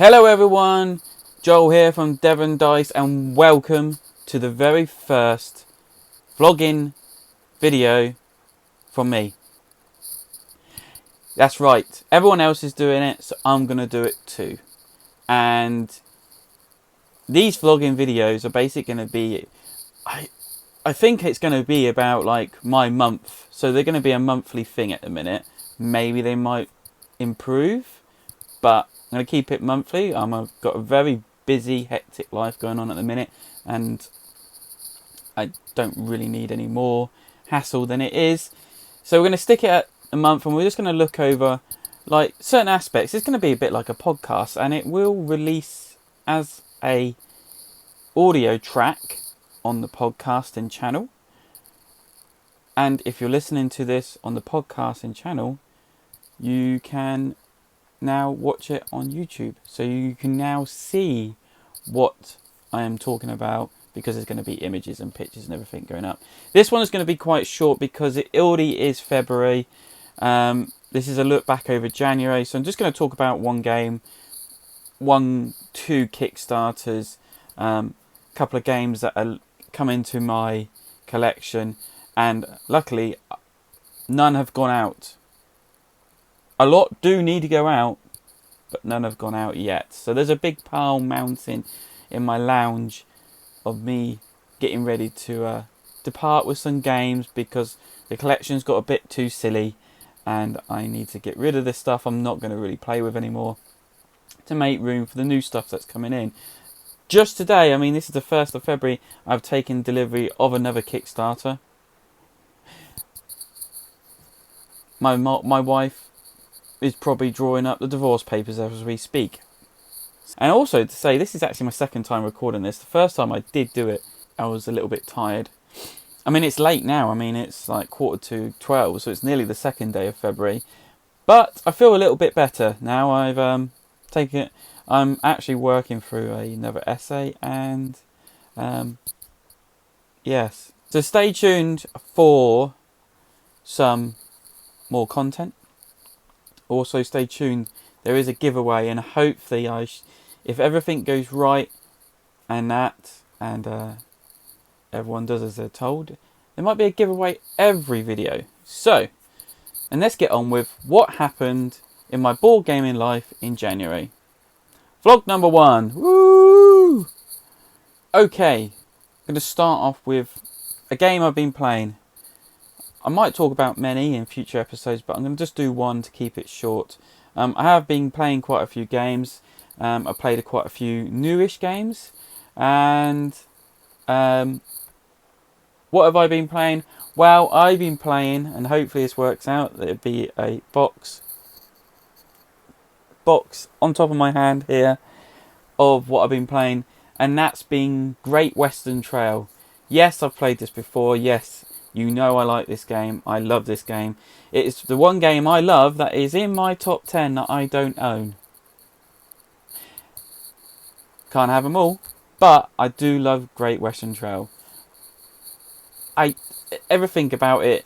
Hello everyone, Joel here from Devon and welcome to the very first vlogging video from me. That's right, everyone else is doing it, so I'm going to do it too. And these vlogging videos are basically going to be, I think it's going to be about like my month. So they're going to be a monthly thing at the minute. Maybe they might improve, but I'm going to keep it monthly. I've got a very busy, hectic life going on at the minute, and I don't really need any more hassle than it is. So we're going to stick it at a month, and we're just going to look over like certain aspects. It's going to be a bit like a podcast, and it will release as a audio track on the podcasting channel. And if you're listening to this on the podcasting channel, you can now watch it on YouTube, so you can now see what I am talking about, because there's going to be images and pictures and everything going up. This one is going to be quite short because it already is February. This is a look back over January, so I'm just going to talk about one game, two Kickstarters, a couple of games that are come into my collection, and luckily none have gone out. A lot do need to go out, but none have gone out yet. So there's a big pile mounting in my lounge of me getting ready to depart with some games, because the collection's got a bit too silly and I need to get rid of this stuff I'm not going to really play with anymore to make room for the new stuff that's coming in. Just today, I mean this is the 1st of February, I've taken delivery of another Kickstarter. My wife is probably drawing up the divorce papers as we speak. And also to say, this is actually my second time recording this. The first time I did do it, I was a little bit tired. I mean, it's late now. I mean, it's like 11:45, so it's nearly the second day of February. But I feel a little bit better now. I've taken it. I'm actually working through another essay, and yes. So stay tuned for some more content. Also stay tuned, there is a giveaway, and hopefully if everything goes right and everyone does as they're told, there might be a giveaway every video. So, and let's get on with what happened in my board gaming life in January. Vlog number 1. Woo! Okay, I'm going to start off with a game I've been playing. I might talk about many in future episodes, but I'm going to just do one to keep it short. I have been playing quite a few games. I played quite a few newish games. And what have I been playing? Well, I've been playing, and hopefully this works out, there'll be a box on top of my hand here of what I've been playing, and that's been Great Western Trail. Yes, I've played this before. Yes, you know I like this game. I love this game. It's the one game I love that is in my top 10 that I don't own. Can't have them all, but I do love Great Western Trail. Everything about it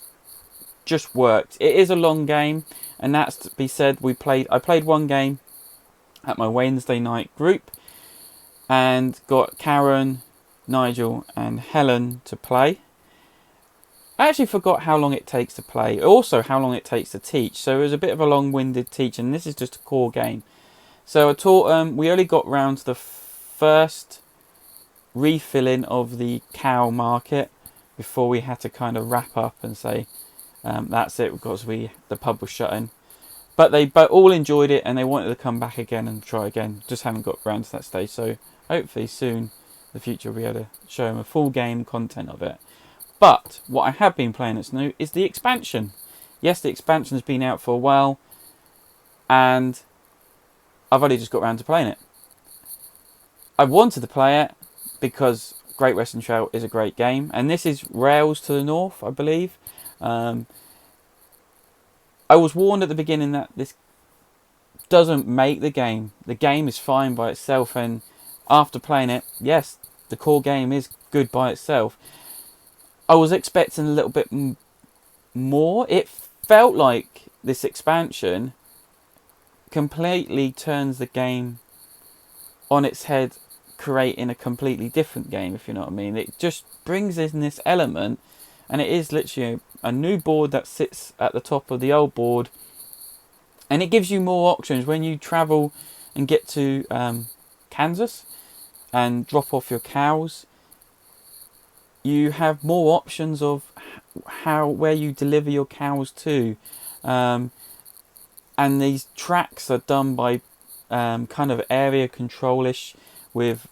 just worked. It is a long game, and that's to be said. I played one game at my Wednesday night group, and got Karen, Nigel, and Helen to play. I actually forgot how long it takes to play, also how long it takes to teach, so it was a bit of a long-winded teach, and this is just a core game. So I taught we only got round to the first refilling of the cow market before we had to kind of wrap up and say that's it, because the pub was shutting. But they all enjoyed it, and they wanted to come back again and try again. Just haven't got round to that stage, so hopefully soon in the future we'll be able to show them a full game content of it. But what I have been playing that's new is the expansion. Yes, the expansion has been out for a while, and I've only just got around to playing it. I wanted to play it because Great Western Trail is a great game, and this is Rails to the North, I believe. I was warned at the beginning that this doesn't make the game. The game is fine by itself, and after playing it, yes, the core game is good by itself. I was expecting a little bit more. It felt like this expansion completely turns the game on its head, creating a completely different game, if you know what I mean. It just brings in this element, and it is literally a new board that sits at the top of the old board, and it gives you more options when you travel and get to Kansas and drop off your cows. You have more options of where you deliver your cows to, and these tracks are done by kind of area control-ish, with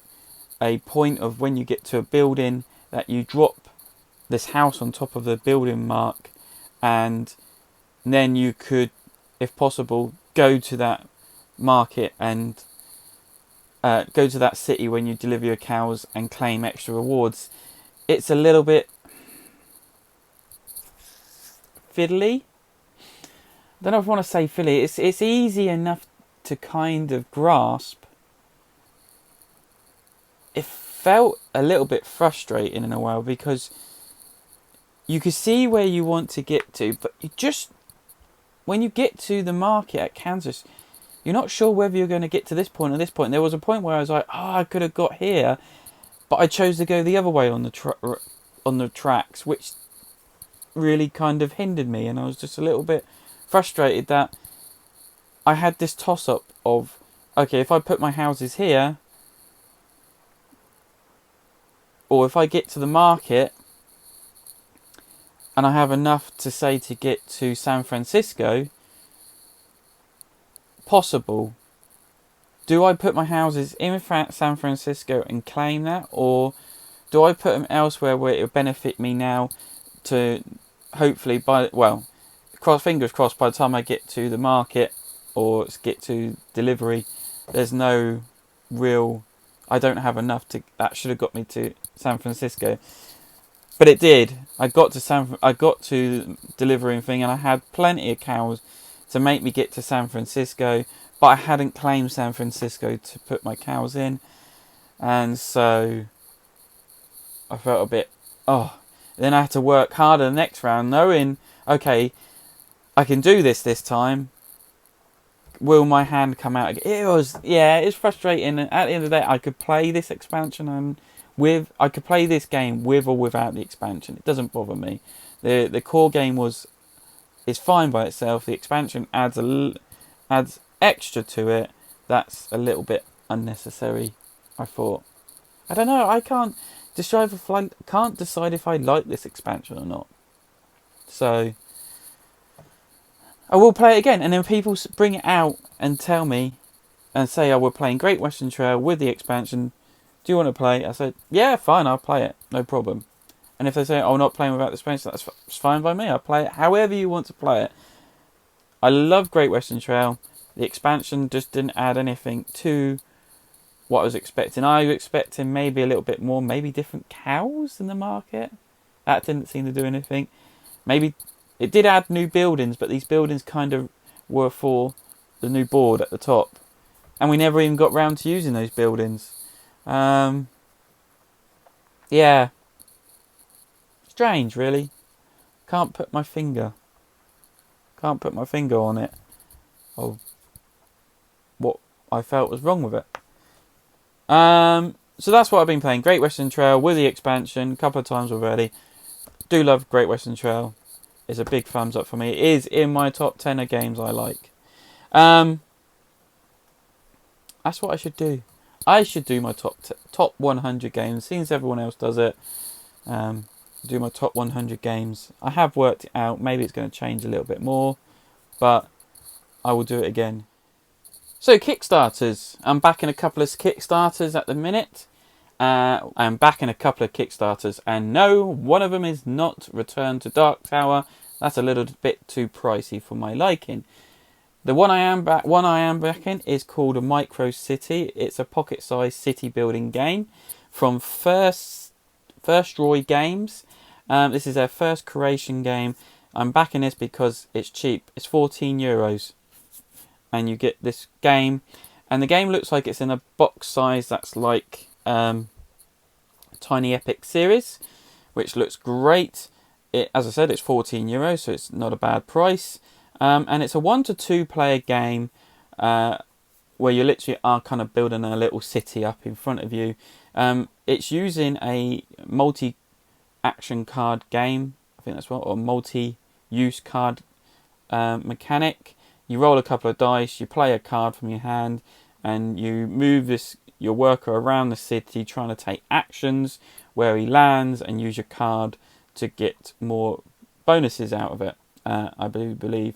a point of when you get to a building that you drop this house on top of the building mark, and then you could, if possible, go to that market and go to that city when you deliver your cows and claim extra rewards. It's a little bit fiddly. I don't know if I want to say fiddly. It's easy enough to kind of grasp. It felt a little bit frustrating in a way, because you can see where you want to get to, but when you get to the market at Kansas, you're not sure whether you're going to get to this point or this point. There was a point where I was like, I could have got here, but I chose to go the other way on the tracks, which really kind of hindered me, and I was just a little bit frustrated that I had this toss-up of, okay, if I put my houses here, or if I get to the market and I have enough to say to get to San Francisco, possible. Do I put my houses in San Francisco and claim that, or do I put them elsewhere where it will benefit me now to hopefully, fingers crossed, by the time I get to the market or get to delivery, there's no real, I don't have enough that should have got me to San Francisco. But it did. I got to delivering thing, and I had plenty of cows to make me get to San Francisco, but I hadn't claimed San Francisco to put my cows in, and so I felt a bit, then I had to work harder the next round, knowing, okay, I can do this time. Will my hand come out again? It's frustrating. And at the end of the day, I could play this expansion I could play this game with or without the expansion. It doesn't bother me. The core game is fine by itself. The expansion adds extra to it. That's a little bit unnecessary, I thought. I don't know. I can't decide if I like this expansion or not. So I will play it again, and then people bring it out and tell me and say, we're playing Great Western Trail with the expansion. Do you want to play? I said, yeah, fine, I'll play it. No problem. And if they say, not playing without the expansion, that's fine by me. I'll play it however you want to play it. I love Great Western Trail. The expansion just didn't add anything to what I was expecting. I was expecting maybe a little bit more, maybe different cows in the market. That didn't seem to do anything. Maybe it did add new buildings, but these buildings kind of were for the new board at the top. And we never even got round to using those buildings. Strange, really. Can't put my finger on it of what I felt was wrong with it. So that's what I've been playing. Great Western Trail with the expansion a couple of times already. Do love Great Western Trail. It's a big thumbs up for me. It is in my top 10 of games I like. That's what I should do. I should do my top 100 games, seeing as everyone else does it. Do my top 100 games. I have worked it out. Maybe it's going to change a little bit more, but I will do it again. So Kickstarters. I'm backing a couple of Kickstarters at the minute. I'm backing a couple of Kickstarters, and no, one of them is not Return to Dark Tower. That's a little bit too pricey for my liking. The one I am backing is called a Micro City. It's a pocket-sized city building game from First Roy Games. This is their first creation game. I'm backing this because it's cheap. It's €14, and you get this game. And the game looks like it's in a box size that's like Tiny Epic series, which looks great. As I said, it's €14, so it's not a bad price. And it's a 1 to 2 player game where you literally are kind of building a little city up in front of you. It's using a multi-action card game, I think that's what, or multi-use card mechanic. You roll a couple of dice, you play a card from your hand, and you move your worker around the city trying to take actions where he lands, and use your card to get more bonuses out of it. I believe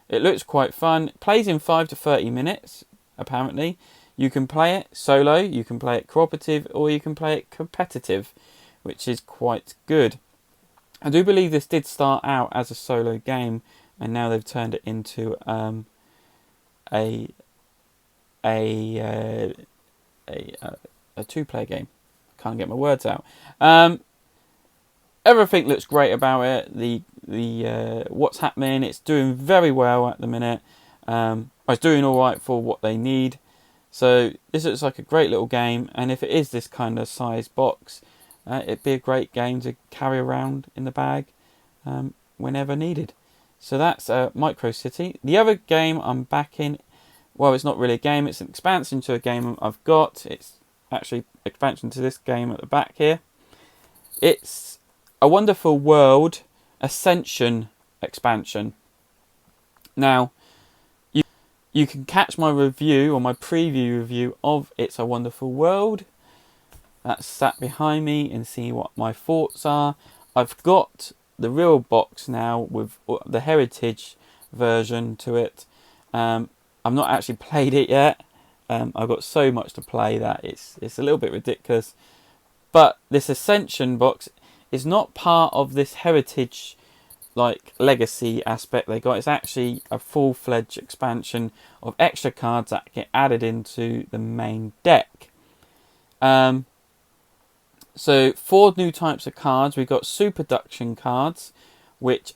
it looks quite fun. It plays in 5 to 30 minutes apparently. You can play it solo, you can play it cooperative, or you can play it competitive, which is quite good. I do believe this did start out as a solo game, and now they've turned it into a two-player game. Can't get my words out. Everything looks great about it. The what's happening, it's doing very well at the minute. It's doing all right for what they need. So this looks like a great little game, and if it is this kind of size box, it'd be a great game to carry around in the bag whenever needed. So that's Micro City. The other game I'm backing, well, it's not really a game, it's an expansion to a game I've got. It's actually expansion to this game at the back here. It's A Wonderful World Ascension expansion. Now, you can catch my review or my preview review of It's a Wonderful World. That's sat behind me, and see what my thoughts are. I've got the real box now with the heritage version to it. I've not actually played it yet. I've got so much to play that it's a little bit ridiculous. But this Ascension box is not part of this heritage legacy aspect they got. It's actually a full-fledged expansion of extra cards that get added into the main deck. So 4 new types of cards. We've got Superduction cards, which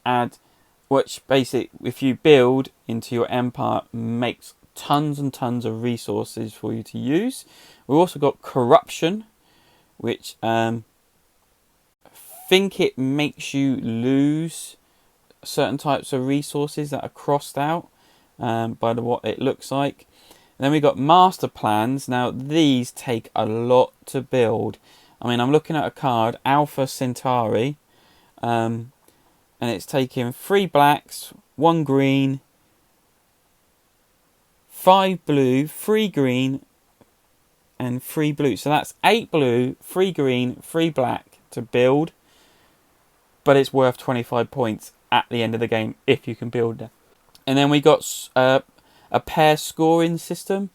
basically, if you build into your empire, makes tons and tons of resources for you to use. We've also got Corruption, which think it makes you lose certain types of resources that are crossed out by what it looks like. And then we got Master Plans. Now these take a lot to build. I mean, I'm looking at a card, Alpha Centauri, and it's taking 3 blacks, 1 green, 5 blue, 3 green, and 3 blue. So that's 8 blue, 3 green, 3 black to build. But it's worth 25 points at the end of the game if you can build that. And then we got a pair scoring system.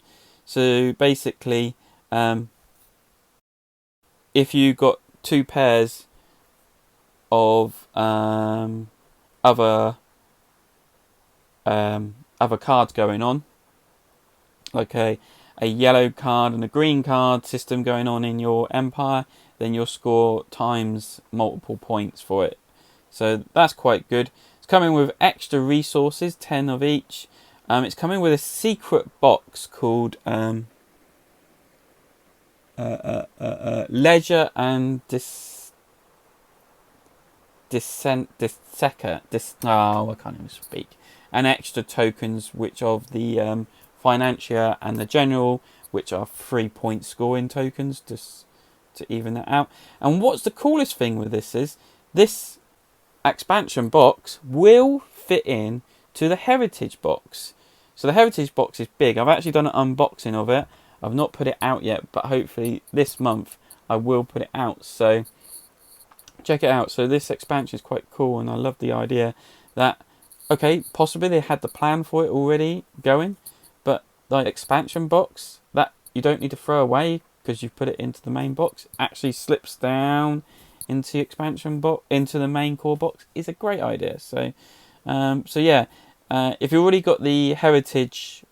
So basically, if you got 2 pairs of other cards going on, like a yellow card and a green card system going on in your empire, then you'll score times multiple points for it. So that's quite good. It's coming with extra resources, 10 of each. It's coming with a secret box called Ledger and I can't even speak. And extra tokens, which of the Financier and the General, which are 3-point scoring tokens, just to even that out. And what's the coolest thing with this is this expansion box will fit in to the heritage box. So the heritage box is big. I've actually done an unboxing of it. I've not put it out yet, but hopefully this month I will put it out. So check it out. So this expansion is quite cool, and I love the idea that, okay, possibly they had the plan for it already going, but the expansion box that you don't need to throw away because you've put it into the main box actually slips down into the expansion box, into the main core box, is a great idea. So yeah, if you already got the heritage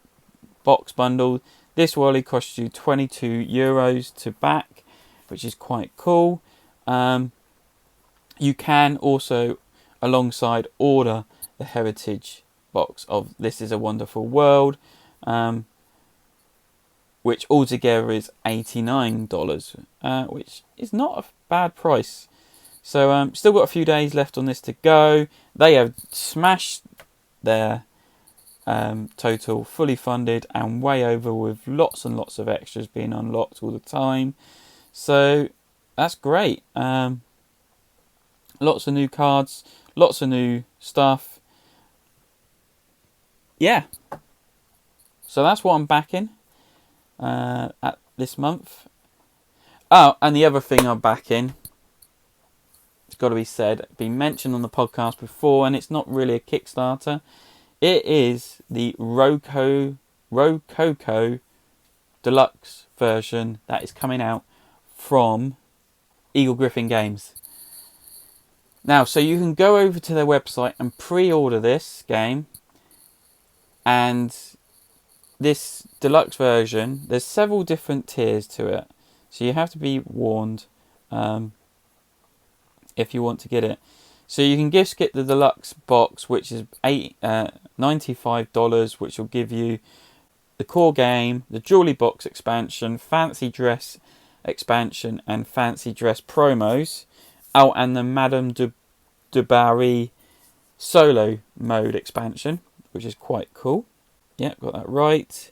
box bundle, this will only cost you €22 to back, which is quite cool. You can also, alongside, order the heritage box of This Is a Wonderful World, which altogether is $89, which is not a bad price. So still got a few days left on this to go. They have smashed their total, fully funded and way over, with lots and lots of extras being unlocked all the time. So that's great. Lots of new cards, lots of new stuff. Yeah. So that's what I'm backing at this month. Oh, and the other thing I'm backing, it's got to be said, been mentioned on the podcast before, and it's not really a Kickstarter. It is the Rococo Deluxe version that is coming out from Eagle Griffin Games. Now, so you can go over to their website and pre-order this game, and this deluxe version, there's several different tiers to it, so you have to be warned if you want to get it. So you can just get the deluxe box, which is $95, which will give you the core game, the Jewelry Box expansion, Fancy Dress expansion, and Fancy Dress promos. Oh, and the Madame du Barry solo mode expansion, which is quite cool. Yeah, got that right.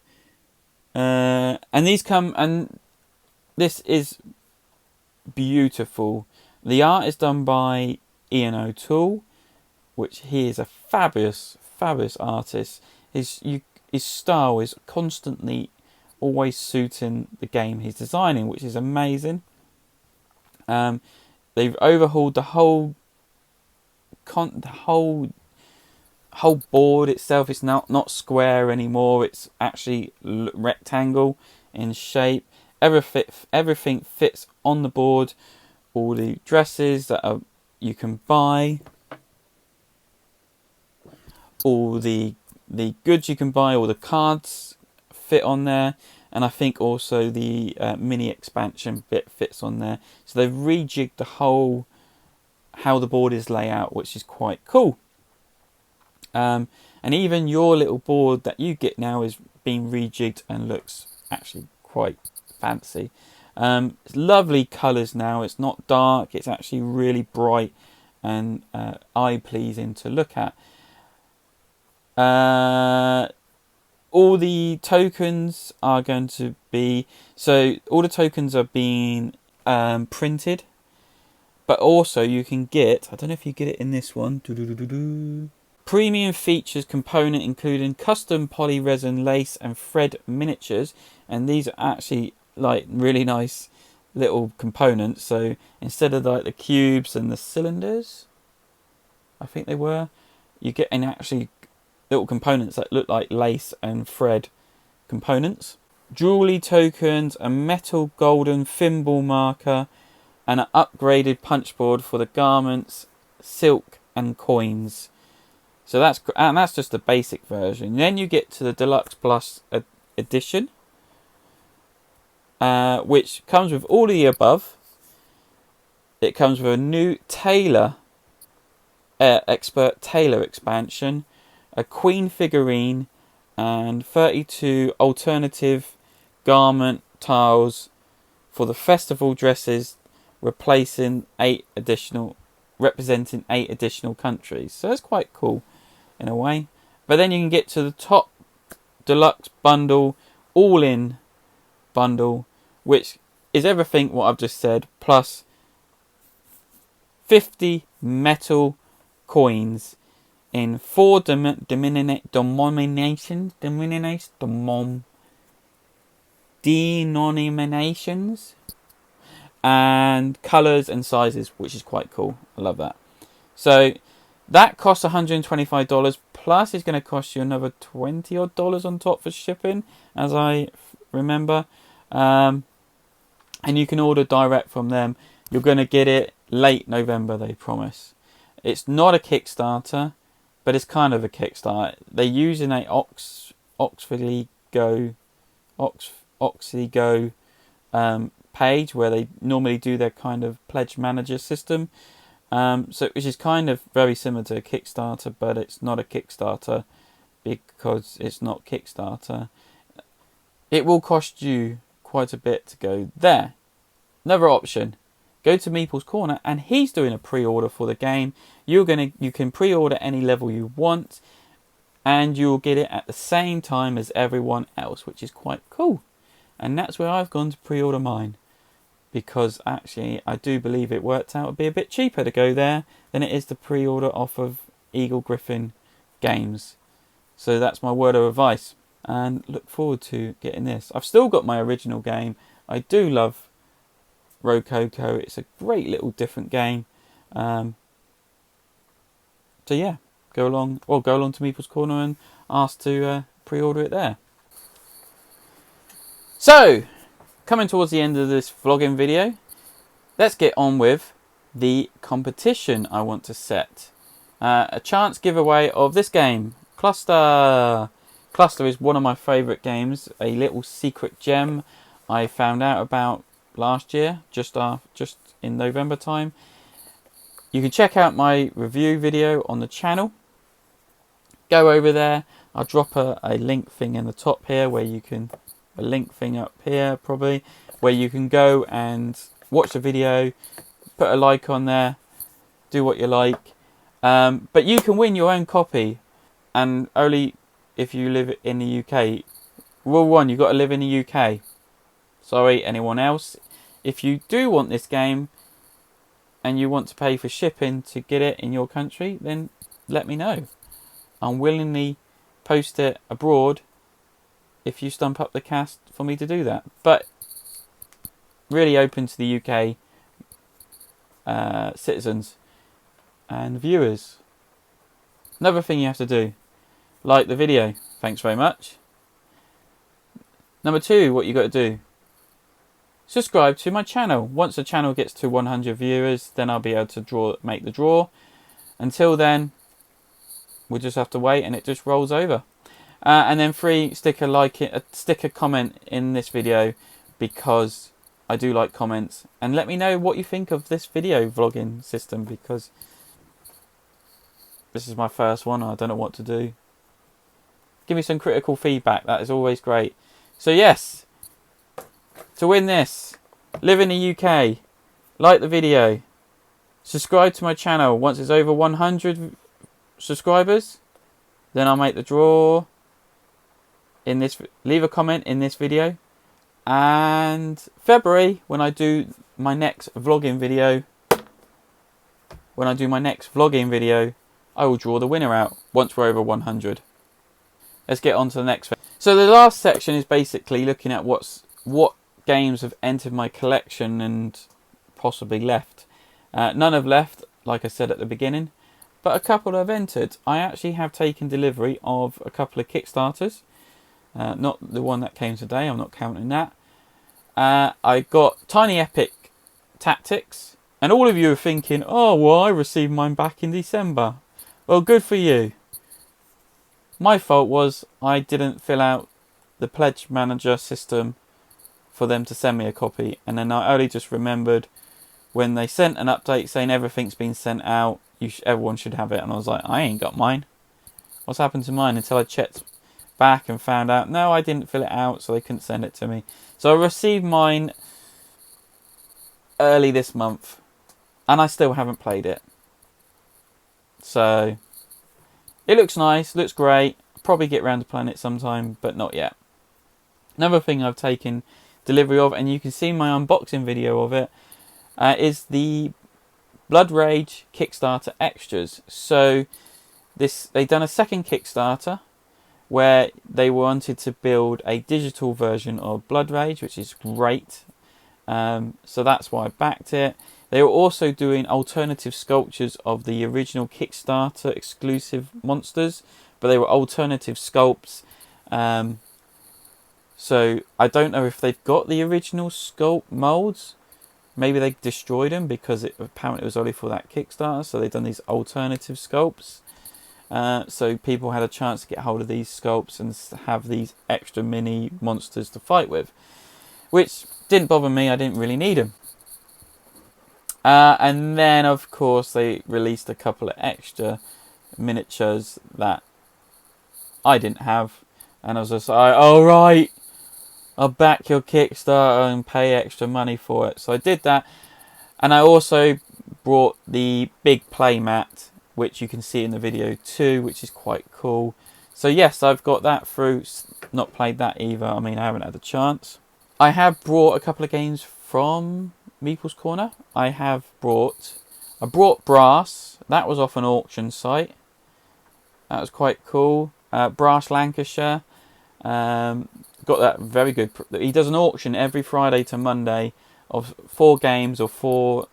And these come, and this is beautiful. The art is done by Ian O'Toole, which he is a fabulous artist. His style is constantly always suiting the game he's designing, which is amazing. They've overhauled the whole board itself. It's not square anymore. It's actually rectangle in shape. Everything fits on the board. All the dresses that you can buy, all the goods you can buy, all the cards fit on there, and I think also the mini expansion bit fits on there. So they've rejigged the whole how the board is laid out, which is quite cool. And even your little board that you get now is being rejigged and looks actually quite fancy. It's lovely colours now. It's not dark. It's actually really bright and eye-pleasing to look at. All the tokens are going to be... So all the tokens are being printed. But also you can get... I don't know if you get it in this one. Premium features component including custom poly resin, lace and thread miniatures. And these are actually like really nice little components. So instead of like the cubes and the cylinders, I think they were, you get in actually little components that look like lace and thread components. Jewelry tokens, a metal golden thimble marker, and an upgraded punch board for the garments, silk and coins. So that's just the basic version. Then you get to the Deluxe Plus edition, which comes with all of the above. It comes with a new expert tailor expansion, a queen figurine, and 32 alternative garment tiles for the festival dresses, representing 8 additional countries. So that's quite cool in a way. But then you can get to the top deluxe bundle, all-in bundle, which is everything what I've just said, plus 50 metal coins in 4 denominations, and colours and sizes, which is quite cool. I love that. So that costs $125, plus it's going to cost you another $20 odd on top for shipping, as I remember. And you can order direct from them. You're going to get it late November, they promise. It's not a Kickstarter, but it's kind of a Kickstarter. They're using a Oxley Go page where they normally do their kind of pledge manager system. So which is kind of very similar to a Kickstarter, but it's not a Kickstarter because it's not Kickstarter. It will cost you quite a bit to go there. Another option, go to Meeple's Corner, and he's doing a pre-order for the game. You can pre-order any level you want. and you'll get it at the same time as everyone else, which is quite cool. And that's where I've gone to pre-order mine, because actually I do believe it worked out to be a bit cheaper to go there than it is to pre-order off of Eagle Griffin Games. So that's my word of advice, and look forward to getting this. I've still got my original game. I do love Rococo. It's a great little different game. So yeah, go along to Meeple's Corner and ask to pre-order it there. So, coming towards the end of this vlogging video, let's get on with the competition I want to set. A chance giveaway of this game, Kluster. Kluster is one of my favourite games, a little secret gem I found out about last year, just in November time. You can check out my review video on the channel. Go over there. I'll drop a link thing in the top here where you can, a link thing up here probably, where you can go and watch the video, put a like on there, do what you like. But you can win your own copy, and only if you live in the UK. Rule 1, you've got to live in the UK. Sorry, anyone else. If you do want this game and you want to pay for shipping to get it in your country, then let me know. I'll willingly post it abroad if you stump up the cash for me to do that. But really open to the UK citizens and viewers. Another thing you have to do, like the video. Thanks very much. Number 2, what you got to do, subscribe to my channel. Once the channel gets to 100 viewers, then I'll be able to make the draw. Until then, we'll just have to wait, and it just rolls over. And then 3, stick a comment in this video, because I do like comments, and let me know what you think of this video vlogging system, because this is my first one. I don't know what to do. Give me some critical feedback. That is always great. So yes, to win this, live in the UK, like the video, subscribe to my channel. Once it's over 100 subscribers, then I'll make the draw in this. Leave a comment in this video, and February, when I do my next vlogging video, I will draw the winner out once we're over 100. Let's get on to the next thing. So the last section is basically looking at what games have entered my collection and possibly left. None have left, like I said at the beginning, but a couple have entered. I actually have taken delivery of a couple of Kickstarters. Not the one that came today, I'm not counting that. I got Tiny Epic Tactics, and all of you are thinking, oh, well, I received mine back in December. Well, good for you. My fault was I didn't fill out the pledge manager system for them to send me a copy, and then I only just remembered when they sent an update saying everything's been sent out, everyone should have it, and I was like, I ain't got mine. What's happened to mine? Until I checked back and found out, no, I didn't fill it out, so they couldn't send it to me. So I received mine early this month, and I still haven't played it. So it looks nice, looks great. I'll probably get around to playing it sometime, but not yet. Another thing I've taken delivery of, and you can see my unboxing video of it, is the Blood Rage Kickstarter extras. So they've done a second Kickstarter where they wanted to build a digital version of Blood Rage, which is great. So that's why I backed it. They were also doing alternative sculptures of the original Kickstarter exclusive monsters, but they were alternative sculpts. So I don't know if they've got the original sculpt molds. Maybe they destroyed them because apparently it was only for that Kickstarter. So they've done these alternative sculpts. So people had a chance to get hold of these sculpts and have these extra mini monsters to fight with, which didn't bother me. I didn't really need them. And then, of course, they released a couple of extra miniatures that I didn't have. And I was just like, all right, I'll back your Kickstarter and pay extra money for it. So I did that. And I also brought the big playmat, which you can see in the video too, which is quite cool. So yes, I've got that through. Not played that either. I mean, I haven't had a chance. I have brought a couple of games from Meeple's Corner. I brought Brass. That was off an auction site. That was quite cool. Brass Lancashire. Got that very good. He does an auction every Friday to Monday of 4 games or 4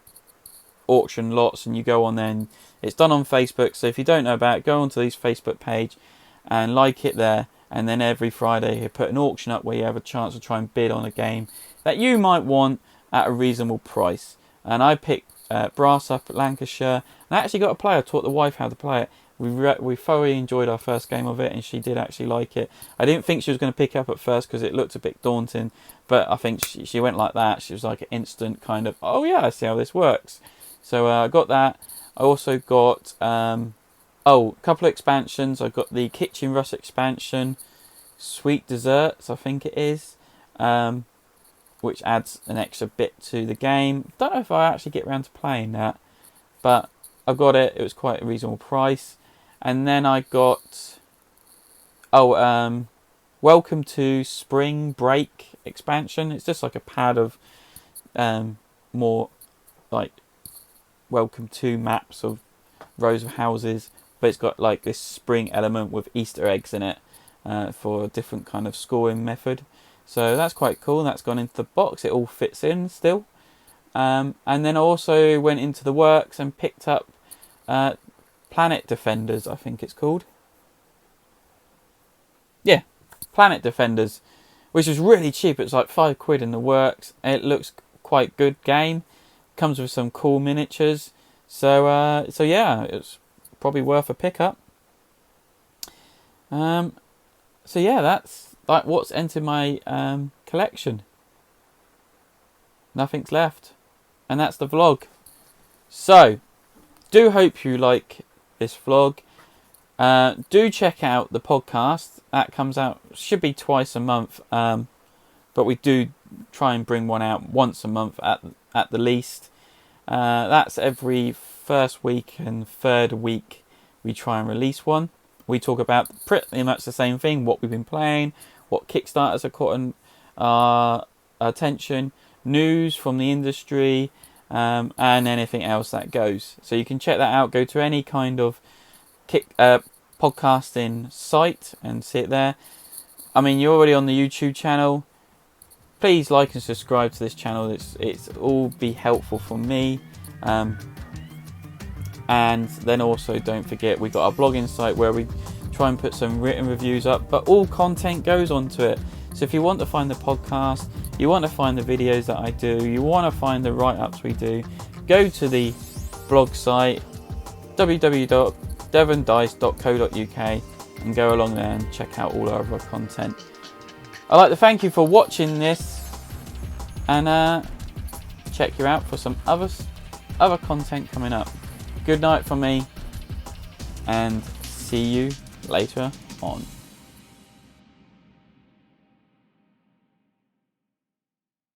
auction lots, and you go on there. And it's done on Facebook. So if you don't know about it, go onto his Facebook page and like it there. And then every Friday he'll put an auction up where you have a chance to try and bid on a game that you might want at a reasonable price. And I picked Brass up at Lancashire. And I actually got to play. I taught the wife how to play it. We thoroughly enjoyed our first game of it, and she did actually like it. I didn't think she was going to pick up at first because it looked a bit daunting, but I think she went like that. She was like an instant kind of, oh yeah, I see how this works. So I got that. I also got a couple of expansions. I got the Kitchen Rush expansion, Sweet Desserts, I think it is, which adds an extra bit to the game. Don't know if I actually get around to playing that, but I got it. It was quite a reasonable price. And then I got Welcome to Spring Break expansion. It's just like a pad of more like Welcome to maps of rows of houses, but it's got like this spring element with Easter eggs in it for a different kind of scoring method. So that's quite cool. That's gone into the box. It all fits in still. And then I also went into the works and picked up Planet Defenders, I think it's called. Yeah, Planet Defenders, which is really cheap. It's like £5 in the works. It looks quite good game. Comes with some cool miniatures. So yeah, it's probably worth a pickup. So yeah, that's like what's entered my collection. Nothing's left, and that's the vlog. So do hope you like this vlog. Do check out the podcast. That comes out, should be twice a month, but we do try and bring one out once a month at the least. That's every first week and third week we try and release one. We talk about pretty much the same thing, what we've been playing, what Kickstarters are caught our attention, news from the industry, and anything else that goes. So you can check that out. Go to any kind of podcasting site and see it there. I mean, you're already on the YouTube channel. Please like and subscribe to this channel. It's all be helpful for me. And then also don't forget, we've got our blogging site where we try and put some written reviews up, but all content goes onto it. So if you want to find the podcast, you want to find the videos that I do, you want to find the write-ups we do, go to the blog site www.devondice.co.uk and go along there and check out all our other content. I'd like to thank you for watching this, and check you out for some other content coming up. Good night from me, and see you later on.